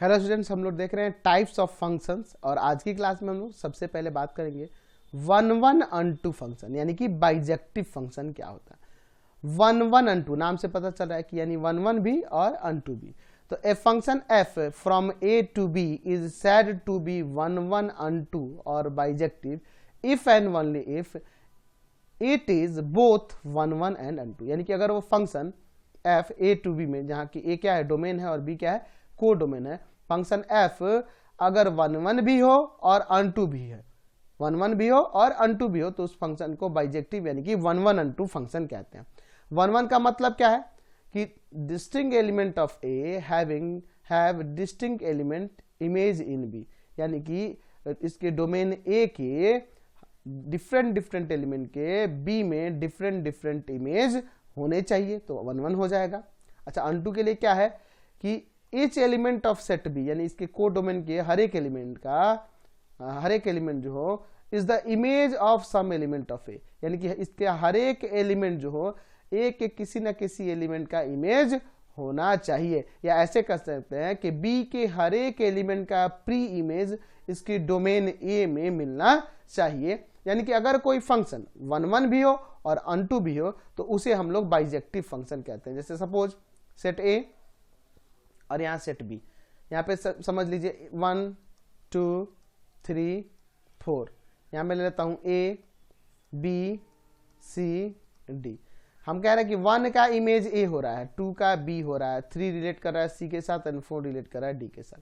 Hello students, हम लोग देख रहे हैं टाइप्स ऑफ फंक्शंस और आज की क्लास में हम लोग सबसे पहले बात करेंगे वन वन अनटू फंक्शन, यानी कि बाइजेक्टिव फंक्शन क्या होता है। वन वन अनटू नाम से पता चल रहा है कि यानी वन वन भी और अनटू भी। तो a function F from A to B is said to be one one onto और bijective if and only if it is both one one and onto. यानी कि अगर वो function F A to B में, जहां की ए क्या है डोमेन है और बी क्या है को डोमेन है, फंक्शन एफ अगर वन वन भी हो और अनटू भी है, वन वन भी हो और अनटू भी हो, तो उस फंक्शन को बाइजेक्टिव यानी कि वन वन अनटू फंक्शन कहते हैं। वन वन का मतलब क्या है कि distinct element of A have distinct element image in B, यानी कि इसके डोमेन ए के डिफरेंट एलिमेंट के बी में डिफरेंट इमेज होने चाहिए, तो वन वन हो जाएगा। अच्छा, अनटू के लिए क्या है कि each element of set B, यानी इसके को डोमेन के हर एक एलिमेंट जो हो is the image of some element of A, यानी कि इसके हर एक एलिमेंट जो हो ए के किसी न किसी एलिमेंट का इमेज होना चाहिए। या ऐसे कर सकते हैं कि बी के हर एक एलिमेंट का प्री इमेज इसकी डोमेन ए में मिलना चाहिए। यानी कि अगर कोई फंक्शन वन वन भी हो और अनटू भी हो तो उसे हम लोग बाइजेक्टिव फंक्शन कहते हैं। जैसे सपोज सेट ए और यहां सेट बी, यहां पे समझ लीजिए 1 2 3 4, यहां मैं ले लेता हूं ए बी सी डी। हम कह रहे हैं कि 1 का इमेज ए हो रहा है, 2 का बी हो रहा है, 3 रिलेट कर रहा है सी के साथ एंड 4 रिलेट कर रहा है डी के साथ।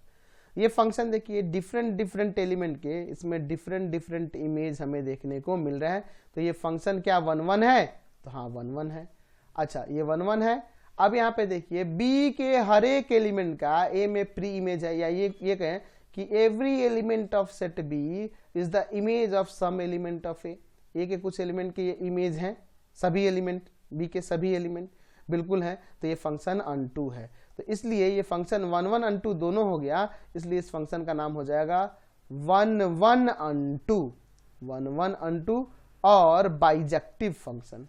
ये फंक्शन देखिए डिफरेंट एलिमेंट के इसमें डिफरेंट इमेज हमें देखने को मिल रहा है। तो ये फंक्शन क्या वन वन है? तो हाँ वन वन है। अच्छा, ये वन वन है। अब यहाँ पे देखिए बी के हर एक एलिमेंट का ए में प्री इमेज है, या ये कहें कि every element of set B is the image of some element of A के कुछ एलिमेंट के ये इमेज हैं, सभी एलिमेंट बी के सभी एलिमेंट बिल्कुल हैं, तो ये फंक्शन अनटू है। तो इसलिए ये फंक्शन वन वन अनटू दोनों हो गया, इसलिए इस फंक्शन का नाम हो जाएगा वन वन अनटू और बाइजेक्टिव फंक्शन।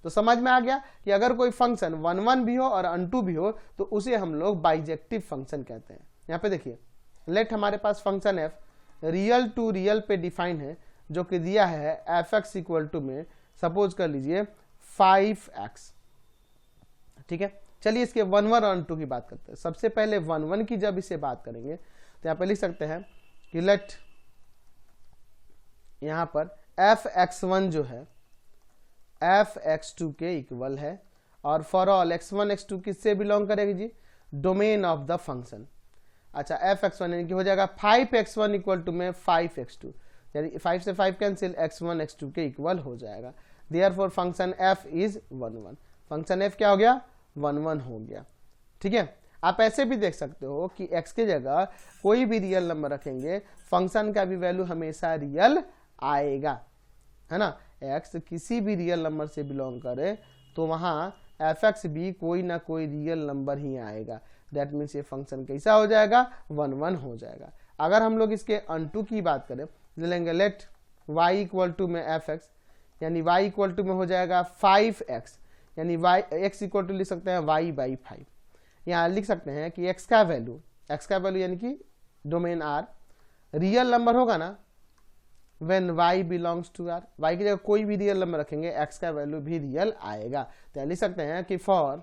तो समझ में आ गया कि अगर कोई फंक्शन वन वन भी हो और अनटू भी हो तो उसे हम लोग बाइजेक्टिव फंक्शन कहते हैं। यहां पे देखिए लेट हमारे पास function F real to real पे डिफाइन है, जो कि दिया है एफ एक्स इक्वल टू में सपोज कर लीजिए 5x। ठीक है, चलिए इसके वन वन और अनटू की बात करते हैं। सबसे पहले वन वन की जब इसे बात करेंगे तो यहां पे लिख सकते हैं कि लेट यहां पर एफ एक्स वन जो है एफ एक्स टू के इक्वल है, और for all X one X two किससे बिलोंग करेगी जी? Domain of the function. अच्छा, एफ एक्स वन यानी कि हो जाएगा 5x1 इक्वल टू में 5x2, यानी 5 से 5 कैंसिल, x1 x2 के इक्वल हो जाएगा। Therefore function f is one one. Function f क्या हो गया? वन वन हो गया। ठीक है, आप ऐसे भी देख सकते हो कि x के जगह कोई भी रियल नंबर रखेंगे, फंक्शन का भी वैल्यू हमेशा रियल आएगा, है ना। x किसी भी रियल नंबर से बिलोंग करे तो वहां एफ एक्स भी कोई ना कोई रियल नंबर ही आएगा। दैट मीन्स ये फंक्शन कैसा हो जाएगा? वन वन हो जाएगा। अगर हम लोग इसके अनटू की बात करें ले लेंगे लेट y इक्वल टू में एफ एक्स, यानी y इक्वल टू में हो जाएगा 5x, यानी x इक्वल टू लिख सकते हैं y बाई 5। यहाँ लिख सकते हैं कि x का वैल्यू यानी कि डोमेन r रियल नंबर होगा ना when y belongs to r, y की जगह कोई भी रियल नंबर रखेंगे x का वैल्यू भी रियल आएगा। तो लिख सकते हैं कि for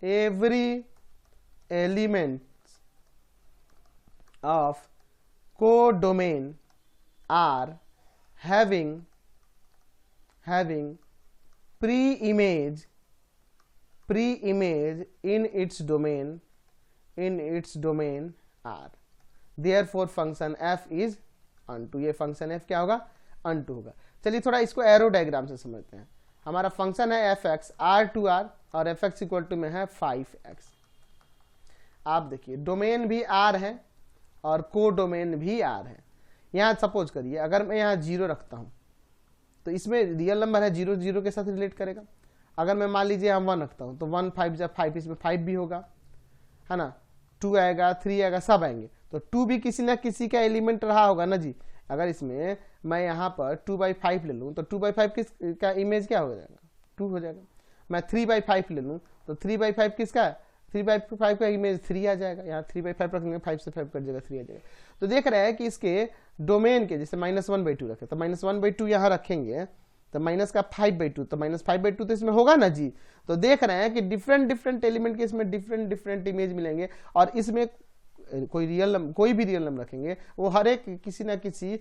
every element of codomain r having pre-image in its domain r, therefore function f is unto. ये फंक्शन एफ क्या होगा? अनटू होगा। चलिए थोड़ा इसको एरो डायग्राम से समझते हैं। हमारा फंक्शन है F X R to R और एफ एक्स इक्वल टू में है 5x। आप देखिए डोमेन भी आर है और को डोमेन भी आर है। यहां सपोज करिए अगर मैं यहां 0 रखता हूं तो इसमें रियल नंबर है, 0 0 के साथ रिलेट करेगा। अगर मैं मान लीजिए हम 1 रखता हूं तो 1 5 जब 5 इसमें 5 भी होगा, है ना। 2 आएगा, 3 आएगा, सब आएंगे, तो 2 भी किसी ना किसी का एलिमेंट रहा होगा ना जी। अगर इसमें मैं यहाँ पर 2/5 ले लूँ तो 2/5 किस का इमेज क्या हो जाएगा? 2 हो जाएगा। मैं 3/5 ले लूँ तो 3/5 किसका 3/5 का इमेज 3 आ जाएगा, यहाँ 3/5 रखेंगे, 5 से 5 कट जाएगा, 3 आ जाएगा। तो देख रहे हैं कि इसके डोमेन के जैसे -1/2 रखे, तो -1/2 यहाँ रखेंगे, तो माइनस का 5/2, तो -5/2 तो इसमें होगा ना जी। तो देख रहे हैं कि डिफरेंट एलिमेंट के इसमें डिफरेंट इमेज मिलेंगे, और इसमें कोई भी रियल नंबर रखेंगे वो हर एक किसी ना किसी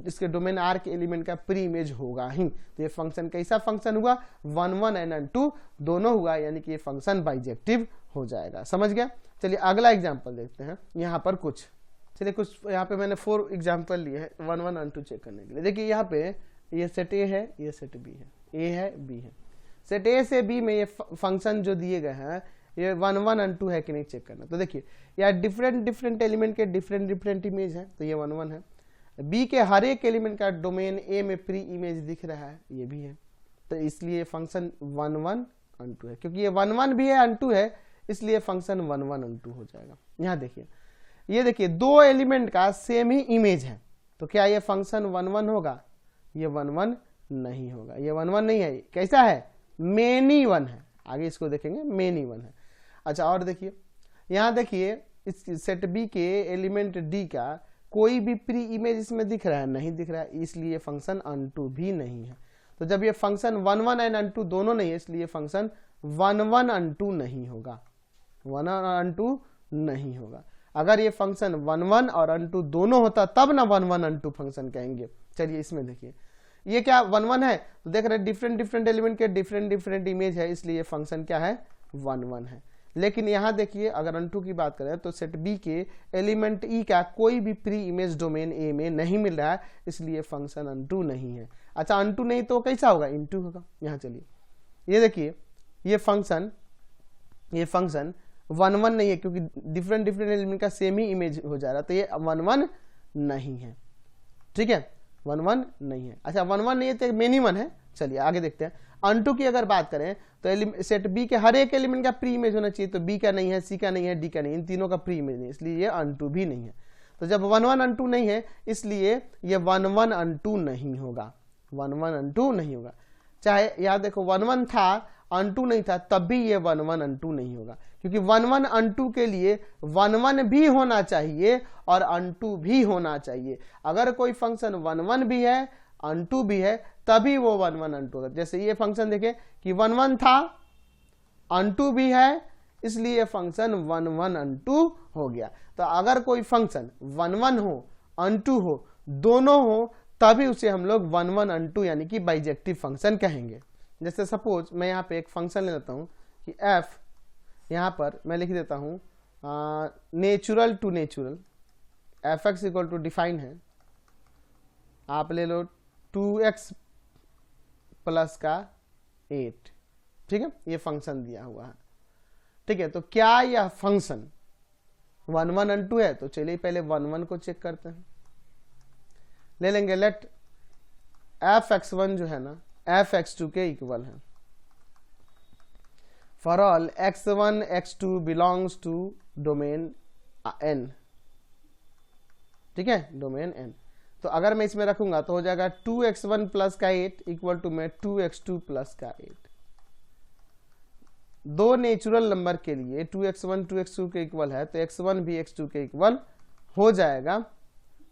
इसके डोमेन आर के एलिमेंट का प्री इमेज होगा ही। तो ये फंक्शन कैसा फंक्शन हुआ, 1 1 एंड 2 दोनों हुआ, यानी कि ये फंक्शन बाइजेक्टिव हो जाएगा। समझ गया। चलिए अगला एग्जांपल देखते हैं। यहाँ पर कुछ यहाँ पे मैंने 4 एग्जांपल लिए हैं 1 1 एंड 2 चेक करने के लिए। देखिए यहाँ पे ये सेट ए है, ये सेट बी है, ए है बी है। सेट ए से बी में ये फंक्शन जो दिए गए हैं ये 1 1 एंड 2 है कि नहीं चेक करना। तो देखिए यार डिफरेंट एलिमेंट के डिफरेंट इमेज है, तो ये 1 1 है। बी के हर एक एलिमेंट का डोमेन ए में प्री इमेज दिख रहा है, ये भी है, तो इसलिए फंक्शन 1 1 एंड 2 है। क्योंकि ये 1 1 भी है एंड 2 है, इसलिए फंक्शन 1 1 एंड 2 हो जाएगा। यहाँ देखिए, ये देखिए 2 एलिमेंट का सेम ही इमेज है, तो क्या ये फंक्शन 1 1 होगा? ये 1 1 नहीं होगा, ये 1 1 नहीं है। कैसा है? मेनी 1 है। आगे इसको देखेंगे, मेनी 1 है। अच्छा और देखिए, यहाँ देखिए इस सेट बी के एलिमेंट डी का कोई भी प्री इमेज इसमें दिख रहा है? नहीं दिख रहा है, इसलिए फंक्शन अनटू भी नहीं है। तो जब ये फंक्शन 1 1 एंड अनटू दोनों नहीं है, इसलिए फंक्शन 1 1 अनटू नहीं होगा, 1 अनटू नहीं होगा। अगर ये फंक्शन 1 1 और अनटू दोनों होता तब ना 1 1 अनटू फंक्शन कहेंगे। चलिए इसमें देखिए, ये क्या 1 1 है, तो देख रहे हैं डिफरेंट एलिमेंट के डिफरेंट इमेज है, इसलिए फंक्शन क्या है? 1 1 है। लेकिन यहाँ देखिए अगर अनटू की बात करें तो सेट बी के एलिमेंट ई का कोई भी प्री इमेज डोमेन ए में नहीं मिल रहा है, इसलिए फंक्शन अनटू नहीं है। अच्छा अनटू नहीं तो कैसा होगा? इनटू होगा। यहाँ चलिए ये देखिए, ये फंक्शन 1 1 नहीं है, क्योंकि डिफरेंट एलिमेंट का सेम ही इमेज हो जा रहा है, तो ये 1 1 नहीं है। ठीक है, 1 1 नहीं है। अच्छा 1 1 नहीं है तो मेनी 1 है। चलिए आगे देखते हैं। अनटू की अगर बात करें तो सेट बी के हर एक एलिमेंट का प्री इमेज होना चाहिए, तो बी का नहीं है, सी का नहीं है, डी का नहीं, इन तीनों का प्री इमेज नहीं, इसलिए ये अनटू भी नहीं है। तो जब 1 1 अनटू नहीं है, इसलिए ये 1 1 अनटू नहीं होगा, 1 1 अनटू नहीं होगा। चाहे याद देखो 1 1 था अनटू नहीं था, तब भी ये 1 1 अनटू नहीं होगा, क्योंकि 1 1 अनटू के लिए 1 1 भी होना चाहिए और अनटू भी होना चाहिए। अगर कोई फंक्शन 1 1 भी है अनटू भी है, तभी वो 1 1 अनटू होगा। जैसे ये फंक्शन देखे कि 1 1 था अनटू भी है, इसलिए फंक्शन 1 1 अनटू हो गया। तो अगर कोई फंक्शन 1 1 हो अनटू हो, दोनों हो, तभी उसे हम लोग 1 1 अनटू यानी कि बाइजेक्टिव फंक्शन कहेंगे। जैसे सपोज मैं यहाँ पे एक फंक्शन ले लेता हूँ कि f, यहाँ पर मैं लिख देता हूँ natural to natural, F X equal to define है, आप ले लो 2x प्लस का 8। ठीक है, ये फंक्शन दिया हुआ है। ठीक है, तो क्या यह फंक्शन 1 1 अनटू है? तो चलिए पहले 1 1 को चेक करते हैं। ले लेंगे लेट f(x1) जो है ना f(x2) के इक्वल है for all x1 x2 belongs to domain n। ठीक है, डोमेन n। तो अगर मैं इसमें रखूंगा तो हो जाएगा 2x1 प्लस का 8 इक्वल टू में 2x2 प्लस का 8। दो नेचुरल नंबर के लिए 2x1 2x2 के इक्वल है, तो x1 भी x2 के इक्वल हो जाएगा।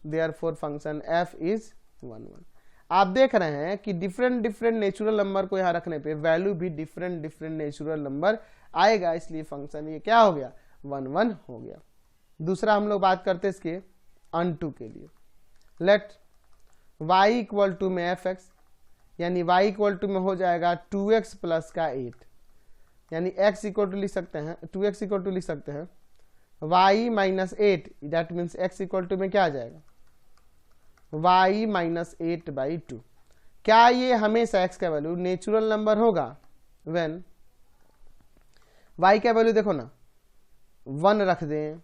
Therefore function f is 1 1। आप देख रहे हैं कि डिफरेंट नेचुरल नंबर को यहां रखने पे वैल्यू भी डिफरेंट नेचुरल नंबर आएगा, इसलिए फंक्शन ये क्या हो गया? 1 1 हो गया। दूसरा हम लोग बात करते हैं इसके अनटू के लिए। लेट y इक्वल टू में f(x), यानी y इक्वल टू में हो जाएगा 2x प्लस का 8, यानी x इक्वल टू लिख सकते हैं 2x इक्वल टू लिख सकते हैं y minus 8, that means x equal to में क्या आ जाएगा? y minus 8/2। क्या ये हमेशा x का वैल्यू नेचुरल नंबर होगा? व्हेन y का वैल्यू देखो ना, 1 रख दें,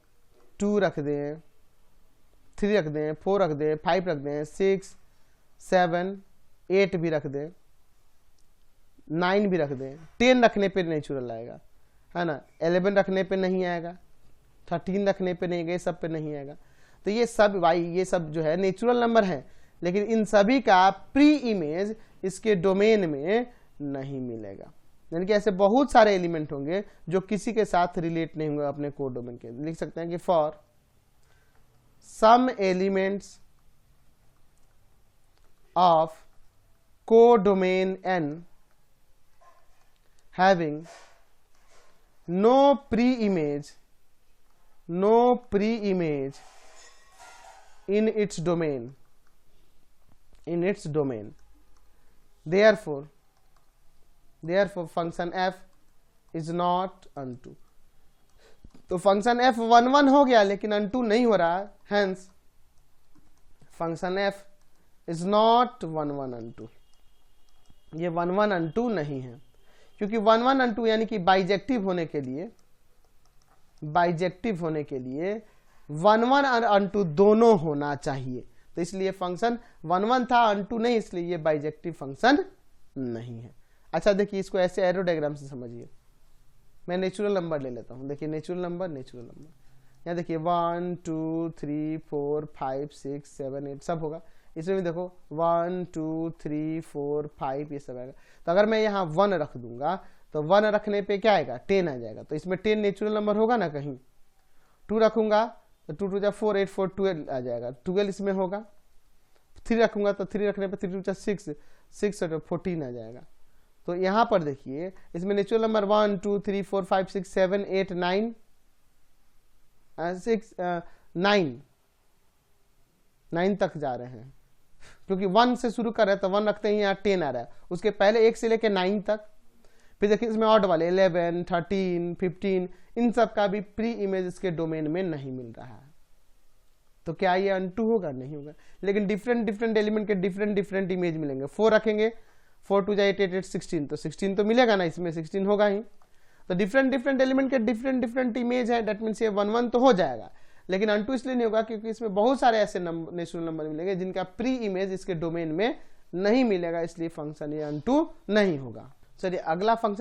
2 रख दें, 3 रख दें, 4 रख दें, 5 रख दें, 6 7 8 भी रख दें, 9 भी रख दें, 10 रखने पे नेचुरल आएगा, है ना, 11 रखने पे नहीं आएगा, 13 रखने पे नहीं आएगा, ये सब पे नहीं आएगा। तो ये सब वाई, ये सब जो है नेचुरल नंबर है, लेकिन इन सभी का प्री इमेज इसके डोमेन में नहीं मिलेगा। यानी कि ऐसे बहुत सारे एलिमेंट होंगे जो किसी के साथ रिलेट नहीं होंगे अपने कोडोमेन के। लिख सकते हैं कि for some elements of codomain n having no pre-image in its domain therefore function f is not unto। तो फंक्शन f 1 1 हो गया लेकिन अनटू नहीं हो रहा, hence function f is not 1 1 unto। ये 1 1 unto नहीं है, क्योंकि 1 1 unto यानी कि बाइजेक्टिव होने के लिए 1 1 और unto दोनों होना चाहिए। तो इसलिए फंक्शन 1 1 था, unto नहीं, इसलिए ये बाइजेक्टिव फंक्शन नहीं है। अच्छा देखिए, इसको ऐसे एरो डायग्राम से समझिए। मैं नेचुरल नंबर ले लेता हूं। देखिए नेचुरल नंबर यहाँ देखिए 1 2 3 4 5 6 7 8 सब होगा। इसमें भी देखो 1 2 3 4 5 ये सब आएगा। तो अगर मैं यहाँ 1 रख दूंगा तो 1 रखने पे क्या आएगा, 10 आ जाएगा। तो इसमें 10 नेचुरल नंबर होगा ना कहीं। 2 रखूंगा तो 2 2 4 8 4 12 आ जाएगा, 12 इसमें होगा। 3 रखूंगा तो 3 रखने पे 3 2 6 6 और 14 आ जाएगा। तो यहाँ पर देखिए इसमें नेचुरल नंबर 1 2 3 4 5 6 7 8 9 9 तक जा रहे हैं, क्योंकि 1 से शुरू कर रहे हैं तो 1 रखते ही यहाँ 10 आ रहा है। उसके पहले 1 से लेके 9 तक। फिर देखिए इसमें ऑड वाले 11 13 15 इन सब का भी प्री इमेज इसके डोमेन में नहीं मिल रहा है। तो क्या ये अनटू होगा? नहीं होगा। लेकिन डिफरेंट एलिमेंट के डिफरेंट इमेज मिलेंगे। 4 रखेंगे, 4 2 8 8 16, तो 16 तो मिलेगा ना, इसमें 16 होगा ही। तो डिफरेंट एलिमेंट के डिफरेंट इमेज है, दैट मीन्स ये 1 1 तो हो जाएगा। लेकिन अनटू इसलिए नहीं होगा क्योंकि इसमें बहुत सारे ऐसे नेचुरल नंबर मिलेंगे जिनका प्री इमेज इसके डोमेन में नहीं मिलेगा, इसलिए फंक्शन ये अनटू नहीं होगा। चलिए अगला फंक्शन